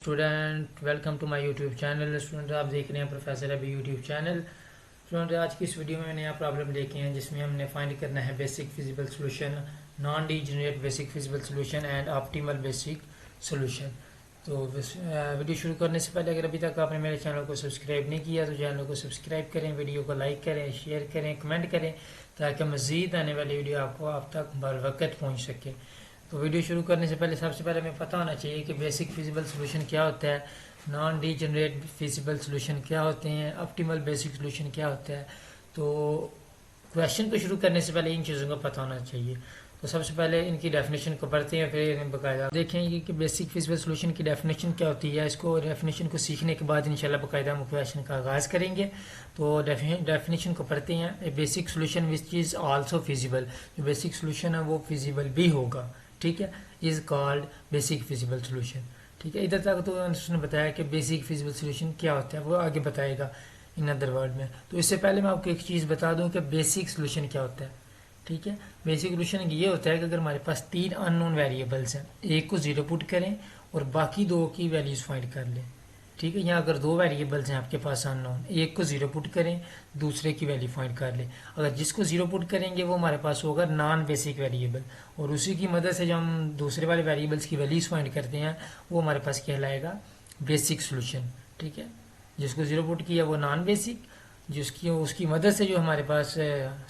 Student, welcome to my YouTube channel. Student, आप देख रहे हैं प्रोफेसर अभी यूट्यूब चैनल। स्टूडेंट, आज की इस वीडियो में मैंने यहाँ प्रॉब्लम लेके हैं जिसमें हमने फाइंड करना है basic feasible solution, non degenerate basic feasible solution and optimal basic solution. तो वीडियो शुरू करने से पहले अगर अभी तक आपने मेरे चैनल को सब्सक्राइब नहीं किया तो चैनल को सब्सक्राइब करें, वीडियो को लाइक करें, शेयर करें, कमेंट करें ताकि मज़ीद आने वाली वीडियो आपको आप तक बर वक्त पहुँच सके। तो वीडियो शुरू करने से पहले सबसे पहले हमें पता होना चाहिए कि बेसिक फिजिबल सॉल्यूशन क्या होता है, नॉन डीजेनरेट फिजिबल सॉल्यूशन क्या होते हैं, ऑप्टिमल बेसिक सॉल्यूशन क्या होता है। तो क्वेश्चन को शुरू करने से पहले इन चीज़ों का पता होना चाहिए। तो सबसे पहले इनकी डेफिनेशन को पढ़ते हैं, फिर बाकायदा देखेंगे कि बेसिक फिजिबल सॉल्यूशन की डेफिनेशन क्या होती है। इसको डेफिनेशन को सीखने के बाद इंशाल्लाह बाकायदा हम क्वेश्चन का आगाज़ करेंगे। तो डेफिनेशन को पढ़ते हैं। A basic solution which is also feasible, जो बेसिक सॉल्यूशन है वो फिजिबल भी होगा, ठीक है, is called basic feasible solution. ठीक है, इधर तक तो उसने बताया कि बेसिक फिजिबल सॉल्यूशन क्या होता है, वो आगे बताएगा इन अदर वर्ड में। तो इससे पहले मैं आपको एक चीज़ बता दूं कि बेसिक सॉल्यूशन क्या होता है। ठीक है, बेसिक सॉल्यूशन ये होता है कि अगर हमारे पास 3 अननोन वेरिएबल्स हैं, एक को 0 पुट करें और बाकी 2 की वैल्यूज फाइंड कर लें। ठीक है, यहाँ अगर 2 वेरिएबल्स हैं आपके पास अननोन, एक को 0 पुट करें, दूसरे की वैल्यू फाइंड कर ले। अगर जिसको 0 पुट करेंगे वो हमारे पास होगा नॉन बेसिक वेरिएबल, और उसी की मदद से जब हम दूसरे वाले वेरिएबल्स की वैल्यूज फाइंड करते हैं वो हमारे पास कहलाएगा बेसिक सोल्यूशन। ठीक है, जिसको 0 पुट किया वो नॉन बेसिक, जिसकी उसकी मदद से जो हमारे पास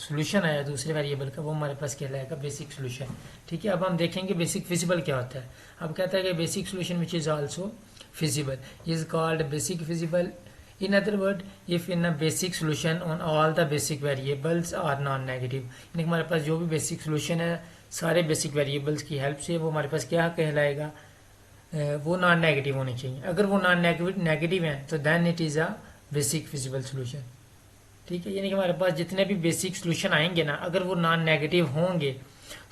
सोल्यूशन आया दूसरे वेरिएबल का वो हमारे पास कहलाएगा बेसिक सोल्यूशन। ठीक है, अब हम देखेंगे बेसिक फिजिबल क्या होता है। अब कहता है कि basic solution which is also feasible is called basic feasible. In other word, if in a basic solution on all the basic variables are non-negative, यानी हमारे पास जो भी बेसिक सोल्यूशन है सारे बेसिक वेरिएबल्स की हेल्प से वो हमारे पास क्या कहलाएगा, वो नॉन नेगेटिव होनी चाहिए। अगर वो नॉन नेगेटिव है तो then it is a basic feasible solution. ठीक है, यानी कि हमारे पास जितने भी बेसिक सोल्यूशन आएंगे ना, अगर वो नॉन नेगेटिव होंगे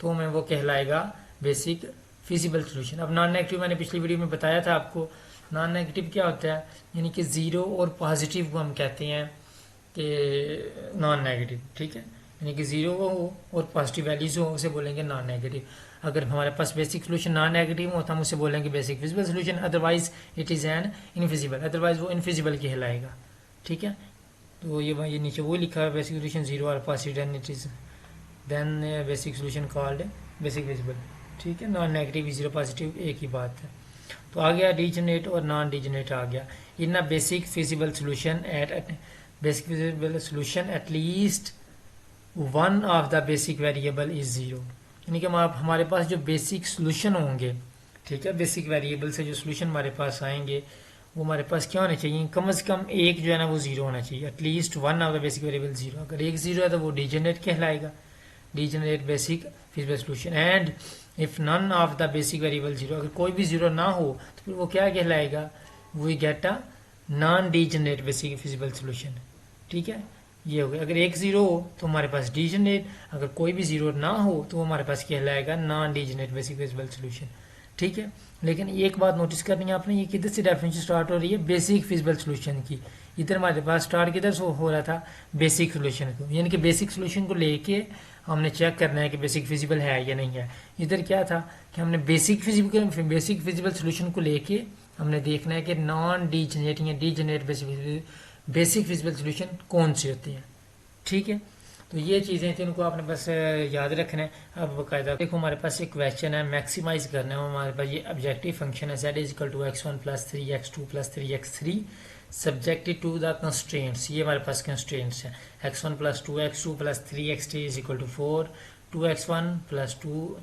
तो हमें वो कहलाएगा बेसिक फिजिबल सोल्यूशन। अब नॉन नेगेटिव मैंने पिछली वीडियो में बताया था आपको। नॉन नेगेटिव क्या होता है, यानी कि 0 और पॉजिटिव को हम कहते हैं कि नॉन नेगेटिव। ठीक है, यानी कि 0 हो और पॉजिटिव वैल्यूज हो उसे बोलेंगे नॉन नेगेटिव। अगर हमारे पास बेसिक सोल्यूशन नॉन नेगेटिव हो तो हम उसे बोलेंगे basic feasible solution, otherwise it is an infeasible, otherwise वो इनफिजिबल कहलाएगा। ठीक है, तो ये नीचे वो लिखा है बेसिक सोल्यूशन 0 और positive, then it is then basic solution called basic feasible. ठीक है, नॉन नेगेटिव 0 पॉजिटिव एक ही बात है। तो आ गया डीजेनरेट और नॉन डीजेनरेट आ गया। In a basic feasible solution at least one of the basic variable is 0, यानी कि हमारे पास जो बेसिक सॉल्यूशन होंगे, ठीक है, बेसिक वेरिएबल से जो सॉल्यूशन हमारे पास आएंगे वो हमारे पास क्या होने चाहिए, कम से कम एक जो है ना वो 0 होना चाहिए। At least one of the basic variable 0, अगर एक 0 है तो वो डीजेनरेट कहलाएगा, degenerate basic feasible solution. And if none of the basic variable 0, अगर कोई भी 0 ना हो तो फिर वो क्या कहलाएगा, we get a non degenerate basic feasible solution. ठीक है, ये हो गया। अगर एक 0 हो तो हमारे पास डीजेनरेट, अगर कोई भी 0 ना हो तो हमारे पास कहलाएगा non degenerate basic feasible solution. ठीक है, लेकिन एक बात नोटिस करनी है आपने, ये किधर से डेफिनेशन स्टार्ट हो रही है, बेसिक फिजिबल सॉल्यूशन की। इधर हमारे पास स्टार्ट किधर से हो रहा था, बेसिक सॉल्यूशन को, यानी कि बेसिक सॉल्यूशन को लेके हमने चेक करना है कि बेसिक फिजिबल है या नहीं है। इधर क्या था कि हमने बेसिक फिजिबल सॉल्यूशन को लेके हमने देखना है कि नॉन डीजेनरेट या डीजेनरेट बेसिक फिजिबल सॉल्यूशन कौन से होते हैं। ठीक है, तो ये चीज़ें थी, उनको आपने बस याद रखना है। अब बाकायदा देखो हमारे पास एक क्वेश्चन है, मैक्सिमाइज करना है हमारे पास। ये ऑब्जेक्टिव फंक्शन है z is equal to x1 plus 3x2 plus 3x3 subjected to the constraints. ये हमारे पास कंस्ट्रेंट्स हैं, x1 plus 2x2 plus 3x3 is equal to 4, 2x1 plus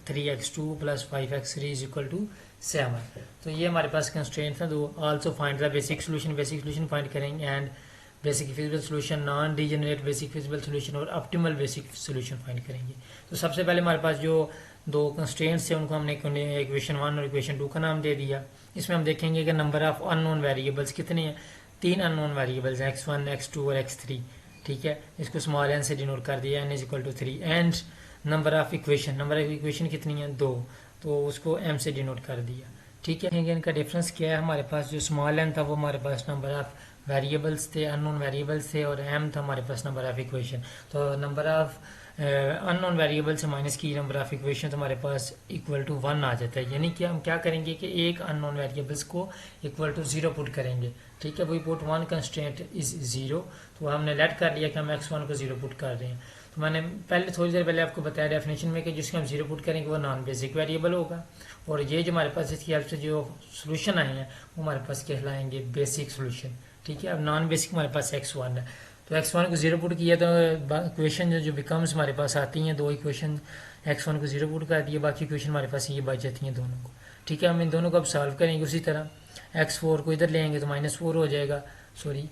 3x2 plus 5x3 is equal to 7। तो ये हमारे पास constraints हैं। तो also find the basic solution find करेंगे and basic feasible solution, non degenerate basic feasible solution और optimal basic solution find करेंगे। तो सबसे पहले हमारे पास जो 2 कंस्ट्रेंट्स थे उनको हमने इक्वेशन 1 और इक्वेशन 2 का नाम दे दिया। इसमें हम देखेंगे कि नंबर ऑफ अननोन वेरिएबल्स कितने हैं, 3 अननोन वेरिएबल्स हैं, x1 x2 और x3। ठीक है, इसको स्मॉल n से डिनोट कर दिया, n is equal to 3। And number of equation कितनी है, 2, तो उसको m से डिनोट कर दिया। ठीक है, इनका डिफरेंस क्या है, हमारे पास जो स्मॉल n था वो हमारे पास नंबर ऑफ वेरिएबल्स थे, अननोन वेरिएबल्स थे, और m था हमारे पास नंबर ऑफ इक्वेशन। तो नंबर ऑफ अननोन वेरिएबल से माइनस की नंबर ऑफ इक्वेशन तो हमारे पास इक्वल टू 1 आ जाता है। यानी कि हम क्या करेंगे कि एक अननोन वेरिएबल्स को इक्वल टू 0 पुट करेंगे। ठीक है, वी पुट 1 कंस्ट्रेंट इज 0। तो हमने लेट कर लिया कि हम x1 को 0 पुट कर रहे हैं। तो मैंने पहले थोड़ी देर पहले आपको बताया डेफिनेशन में कि जिसको हम 0 पुट करेंगे वो नॉन बेसिक वेरिएबल होगा, और ये जो हमारे पास इसकी हेल्प से जो सोल्यूशन आए हैं वो हमारे पास कहलाएंगे बेसिक सोल्यूशन। ठीक है, अब नॉन बेसिक हमारे पास x1 है, तो x1 को 0 पुट किया तो इक्वेशन जो बिकम्स हमारे पास आती हैं, दो इक्वेशन x1 को 0 पुट कर दिया, बाकी इक्वेशन हमारे पास ये बच जाती हैं दोनों को। ठीक है, हम इन दोनों को अब सॉल्व करेंगे उसी तरह। x4 को इधर ले आएंगे तो -4 हो जाएगा, सॉरी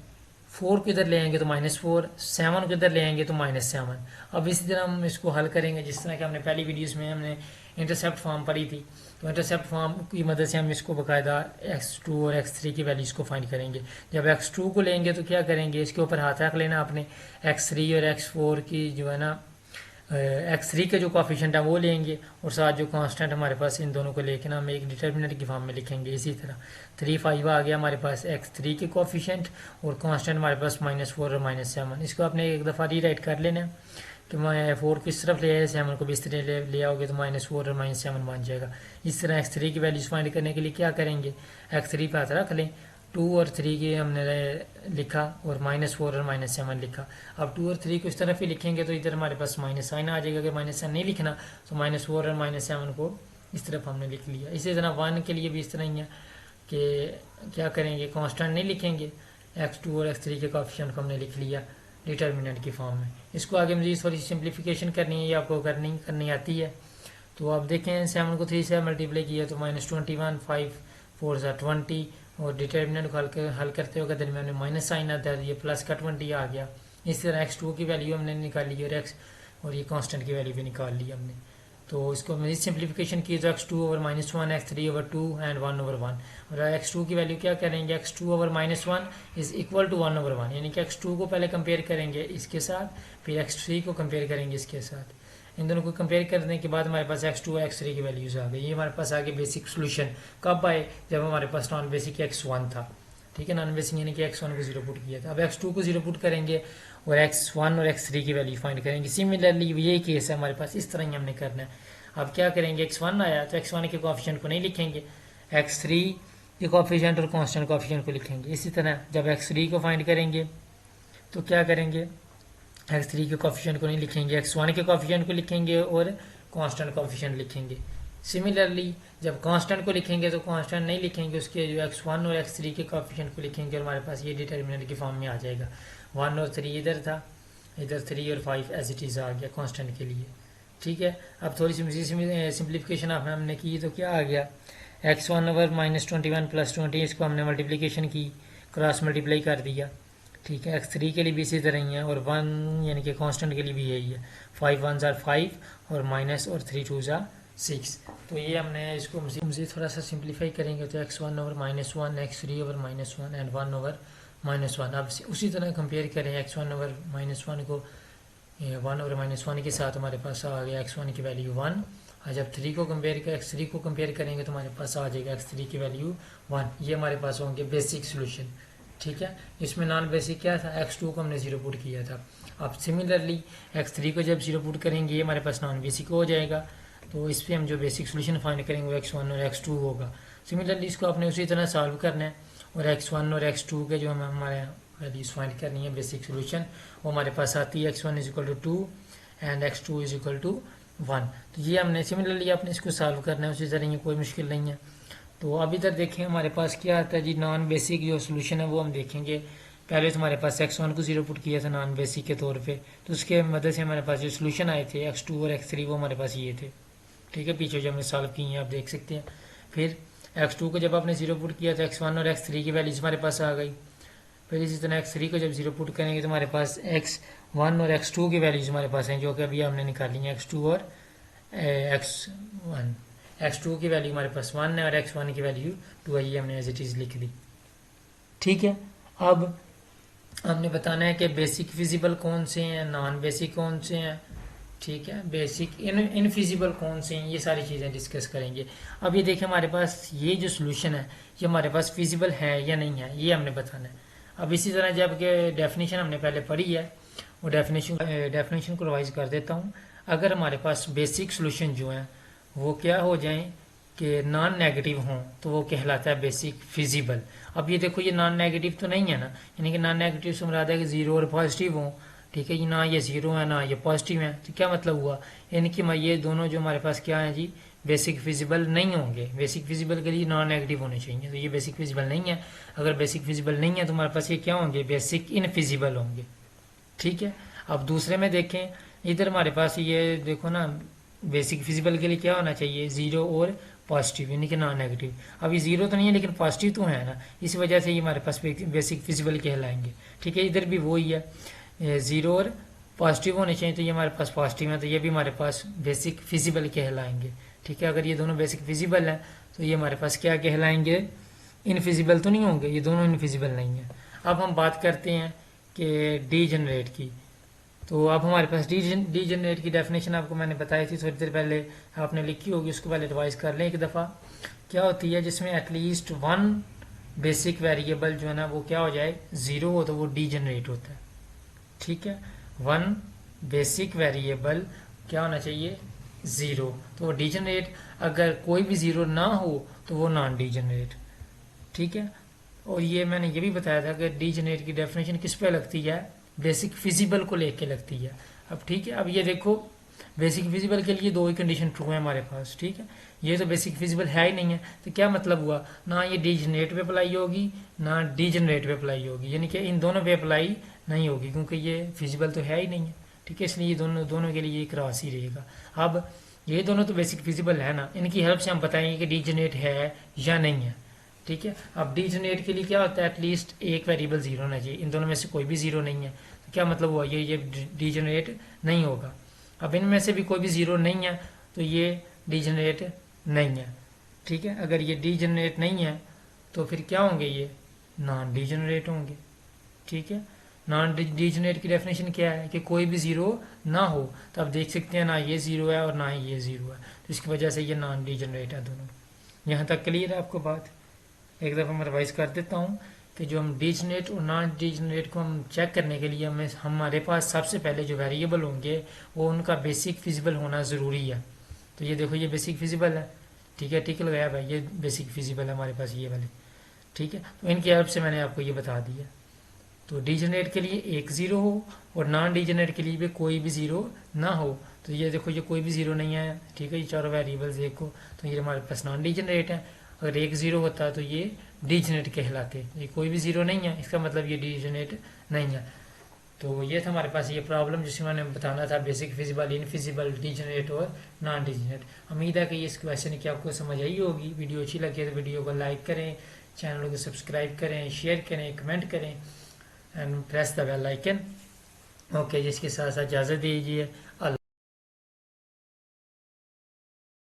4 को इधर ले आएंगे तो -4, 7 को इधर ले आएंगे तो -7। अब इसी तरह हम इसको हल करेंगे जिस तरह कि हमने पहली वीडियोस में हमने इंटरसेप्ट फॉर्म पढ़ी थी। तो इंटरसेप्ट फॉर्म की मदद से हम इसको बाकायदा x2 और x3 की वैल्यूज़ को फाइंड करेंगे। जब x2 को लेंगे तो क्या करेंगे, इसके ऊपर हाथ रख लेना अपने, x3 और x4 की जो है ना x3 के जो कोफिशिएंट है वो लेंगे, और साथ जो कांस्टेंट हमारे पास इन दोनों को लेके ना हम एक डिटर्मिनेंट की फॉर्म में लिखेंगे। इसी तरह 3, 5 आ गया हमारे पास x3 के कोफिशिएंट, और कांस्टेंट हमारे पास -4 और -7। इसको आपने एक दफ़ा रीराइट कर लेना कि 4 को इस तरफ ले आए, 7 को भी इस तरह ले आओगे तो -4 और -7 बन जाएगा। इस तरह x3 की वैल्यूज फाइंड करने के लिए क्या करेंगे, x3 पे हाथ रख लें, 2 और 3 की हमने लिखा और -4 और -7 लिखा। अब 2 और 3 को इस तरफ ही लिखेंगे तो इधर हमारे पास माइनस साइन आ जाएगा। अगर माइनस साइन नहीं लिखना तो -4 और -7 को इस तरफ हमने लिख लिया। इसी तरह 1 के लिए भी इस तरह ही है कि क्या करेंगे, कांस्टेंट नहीं लिखेंगे, x2 और x3 के कोएफिशिएंट को हमने लिख लिया डिटर्मिनेंट की फॉर्म में। इसको आगे मुझे थोड़ी सिंप्लीफिकेशन करनी है, ये आपको करनी आती है। तो आप देखें 7 को 3 से मल्टीप्लाई किया तो -21, 5 4 सा 20, और डिटर्मिनेंट को हल करते हुए दरमियान में माइनस साइन आता है, ये प्लस का 20 आ गया। इस तरह x2 की वैल्यू हमने निकाली और ये कांस्टेंट की वैल्यू भी निकाल ली हमने। तो इसको मजीद सिंप्लीफिकेशन की तो x2 over -1, x3 over 2 and 1 over 1। और x2 की वैल्यू क्या करेंगे, x2 over -1 is equal to 1 over 1, यानी कि x2 को पहले कंपेयर करेंगे इसके साथ, फिर x3 को कंपेयर करेंगे इसके साथ। इन दोनों को कंपेयर करने के बाद हमारे पास x2 और x3 की वैल्यूज आ गई। ये हमारे पास आगे बेसिक सोल्यूशन कब आए, जब हमारे पास नॉन बेसिक x1 था। ठीक है, नॉन बेसिक यानी कि x1 को 0 पुट किया था। अब x2 को 0 पुट करेंगे और x1 और x3 की वैल्यू फाइंड करेंगे। सिमिलरली यही केस है हमारे पास, इस तरह ही हमने करना है। अब क्या करेंगे, x1 आया तो x1 के कोएफिशिएंट को नहीं लिखेंगे, x3 के कोएफिशिएंट और कांस्टेंट कोएफिशिएंट को लिखेंगे। इसी तरह जब x3 को फाइंड करेंगे तो क्या करेंगे, x3 के कोएफिशिएंट को नहीं लिखेंगे, x1 के कोएफिशिएंट को लिखेंगे और कांस्टेंट कोएफिशिएंट लिखेंगे। सिमिलरली जब कांस्टेंट को लिखेंगे तो कांस्टेंट नहीं लिखेंगे, उसके जो x1 और x3 के कोएफिशिएंट को लिखेंगे और हमारे पास ये डिटर्मिनेंट की फॉर्म में आ जाएगा। 1 और 3 इधर था, इधर 3 और 5 एज इट इज़ आ गया कांस्टेंट के लिए। ठीक है, अब थोड़ी सी सिंप्लीफिकेशन हमने की तो क्या आ गया, x1 ओवर -21 प्लस 20, इसको हमने मल्टीप्लिकेशन की, क्रॉस मल्टीप्लाई कर दिया। ठीक है, x3 के लिए भी इसी तरह ही है, और 1 यानी कि कांस्टेंट के लिए भी यही है। 5 1 ज़ा 5 और माइनस और 3 2 ज़ा 6। तो ये हमने इसको मज़ीद थोड़ा सा सिंप्लीफाई करेंगे तो x1 over -1, x3 over -1 and 1 over -1। अब उसी तरह कंपेयर करें x1 ओवर -1 को 1 ओवर -1 के साथ, हमारे पास आ गया x1 की वैल्यू 1। और जब x3 को कंपेयर करेंगे तो हमारे पास आ जाएगा x3 की वैल्यू 1। ये हमारे पास होंगे बेसिक सोल्यूशन। ठीक है, इसमें नॉन बेसिक क्या था, x2 को हमने 0 पुट किया था। अब सिमिलरली x3 को जब 0 पुट करेंगे ये हमारे पास नॉन बेसिक हो जाएगा। तो इस पर हम जो बेसिक सोल्यूशन फाइंड करेंगे वो x1 और x2 होगा। सिमिलरली इसको आपने उसी तरह सॉल्व करना है, और x1 और x2 के जो हमारे वैल्यूज फाइंड करनी है बेसिक सोल्यूशन, वो हमारे पास आती है x1 = 2 एंड x2 = 1। तो ये हमने सिमिलरली आपने इसको सॉल्व करना है उसी तरह, ये कोई मुश्किल नहीं है। तो अब इधर देखें हमारे पास क्या आता है जी, नॉन बेसिक जो सोल्यूशन है वो हम देखेंगे। पहले तो हमारे पास x1 को 0 पुट किया था नॉन बेसिक के तौर पे, तो उसके मदद से हमारे पास जो सोल्यूशन आए थे x2 और x3 वो हमारे पास ये थे। ठीक है, पीछे जो हमने सॉल्व किए हैं आप देख सकते हैं। फिर x2 को जब आपने 0 पुट किया तो x1 और x3 की वैल्यूज हमारे पास आ गई। फिर इसी तरह x3 को जब 0 पुट करेंगे तो हमारे पास x1 और x2 की वैल्यूज हमारे पास हैं, जो कि अभी हमने निकाली हैं, x2 और x1। x2 की वैल्यू हमारे पास 1 है और x1 की वैल्यू 2 है, ये हमने एज इट इज़ लिख दी। ठीक है, अब हमने बताना है कि बेसिक फिजिबल कौन से हैं, नॉन बेसिक कौन से हैं। ठीक है, बेसिक इनफिजिबल कौन से हैं, ये सारी चीज़ें डिस्कस करेंगे। अब ये देखें हमारे पास ये जो सोल्यूशन है ये हमारे पास फिजिबल है या नहीं है, ये हमने बताना है। अब इसी तरह जब के डेफिनेशन हमने पहले पढ़ी है वो डेफिनेशन को रिवाइज कर देता हूँ। अगर हमारे पास बेसिक सोल्यूशन जो हैं वो क्या हो जाएं कि नॉन नेगेटिव हों तो वो कहलाता है बेसिक फिजिबल। अब ये देखो ये नॉन नेगेटिव तो नहीं है ना, यानी कि नॉन नेगेटिव से मुराद है कि जीरो और पॉजिटिव हों, ठीक है जी, ना ये जीरो है ना ये पॉजिटिव है, तो क्या मतलब हुआ, यानी कि ये दोनों जो हमारे पास क्या है जी बेसिक फिजिबल नहीं होंगे। बेसिक फिजिबल के लिए नॉन नेगेटिव होने चाहिए, तो ये बेसिक फिजिबल नहीं है। अगर बेसिक फिजिबल नहीं है तो हमारे पास ये क्या होंगे, बेसिक इनफिजिबल होंगे, ठीक है। अब दूसरे में देखें, इधर हमारे पास ये देखो ना, बेसिक फिजिबल के लिए क्या होना चाहिए, जीरो और पॉजिटिव, यानी कि नॉन नेगेटिव। अब ये जीरो तो नहीं है लेकिन पॉजिटिव तो है ना, इस वजह से ये हमारे पास बेसिक फिजिबल कहलाएंगे, ठीक है। इधर भी वही है, जीरो और पॉजिटिव होने चाहिए, तो ये हमारे पास पॉजिटिव है, तो ये भी हमारे पास बेसिक फिजिबल कहलाएंगे, ठीक है। अगर ये दोनों बेसिक फिजिबल हैं तो ये हमारे पास क्या कहलाएंगे, इनफिजिबल तो नहीं होंगे, ये दोनों इनफिजिबल नहीं है। अब हम बात करते हैं कि डीजनरेट की। तो अब हमारे पास डीजनरेट की डेफिनेशन आपको मैंने बताई थी थोड़ी देर पहले, आपने लिखी होगी, उसको पहले रिवाइज कर लें एक दफ़ा। क्या होती है, जिसमें एटलीस्ट वन बेसिक वेरिएबल जो है ना वो क्या हो जाए, ज़ीरो हो, तो वो डीजनरेट होता है, ठीक है। वन बेसिक वेरिएबल क्या होना चाहिए, ज़ीरो, तो वो डीजनरेट। अगर कोई भी ज़ीरो ना हो तो वो नॉन डीजनरेट, ठीक है। और ये मैंने ये भी बताया था कि डीजनरेट की डेफिनेशन किस पे लगती है, बेसिक फिजिबल को लेके लगती है। अब ठीक है, अब ये देखो बेसिक फिजिबल के लिए दो ही कंडीशन ट्रू है हमारे पास, ठीक है। ये तो बेसिक फिजिबल है ही नहीं है, तो क्या मतलब हुआ, ना ये डीजनरेट पे अप्लाई होगी ना डीजनरेट पे अप्लाई होगी, यानी कि इन दोनों पे अप्लाई नहीं होगी, क्योंकि ये फिजिबल तो है ही नहीं है, ठीक है। इसलिए ये दोनों के लिए ये क्रॉस ही रहेगा। अब ये दोनों तो बेसिक फिजिबल है ना, इनकी हेल्प से हम बताएंगे कि डीजनरेट है या नहीं है, ठीक है। अब डीजनरेट के लिए क्या होता है, एटलीस्ट एक वेरिएबल जीरो होना चाहिए, इन दोनों में से कोई भी जीरो नहीं है, तो क्या मतलब हुआ, ये डीजनरेट नहीं होगा। अब इनमें से भी कोई भी जीरो नहीं है तो ये डीजनरेट नहीं है, ठीक है। अगर ये डीजनरेट नहीं है तो फिर क्या होंगे, ये नॉन डीजनरेट होंगे, ठीक है। नॉन डीजनरेट की डेफिनेशन क्या है कि कोई भी जीरो ना हो, तो आप देख सकते हैं ना ये जीरो है और ना ही ये जीरो है, तो इसकी वजह से ये नॉन डीजनरेट है दोनों। यहाँ तक क्लियर है आपको बात। एक दफ़ा मैं रिवाइज कर देता हूँ कि जो हम डीजनरेट और नॉन डीजनरेट को हम चेक करने के लिए हमारे पास सबसे पहले जो वेरिएबल होंगे वो उनका बेसिक फिजिबल होना ज़रूरी है। तो ये देखो ये बेसिक फिजिबल है, ठीक है, टिक लगाया भाई, ये बेसिक फिजिबल है हमारे पास ये वाले, ठीक है। तो इनकी हेल्प से मैंने आपको ये बता दिया। तो डीजनरेट के लिए एक ज़ीरो हो और नॉन डीजनरेट के लिए भी कोई भी ज़ीरो ना हो, तो ये देखो ये कोई भी ज़ीरो नहीं है, ठीक है। ये चारों वेरिएबल्स देखो, तो ये हमारे पास नॉन डीजनरेट है। अगर एक ज़ीरो होता तो ये डीजनरेट कहलाते, ये कोई भी ज़ीरो नहीं है, इसका मतलब ये डीजनरेट नहीं है। तो ये था हमारे पास ये प्रॉब्लम जिसमें मैंने बताना था बेसिक फिजिबल, इनफिजिबल, डीजनरेट और नॉन डीजनरेट। उम्मीद है कि इस क्वेश्चन की आपको समझ आई होगी। वीडियो अच्छी लगी तो वीडियो को लाइक करें, चैनल को सब्सक्राइब करें, शेयर करें, कमेंट करें and press the bell icon. Okay, जिसके साथ साथ इजाज़त दीजिए।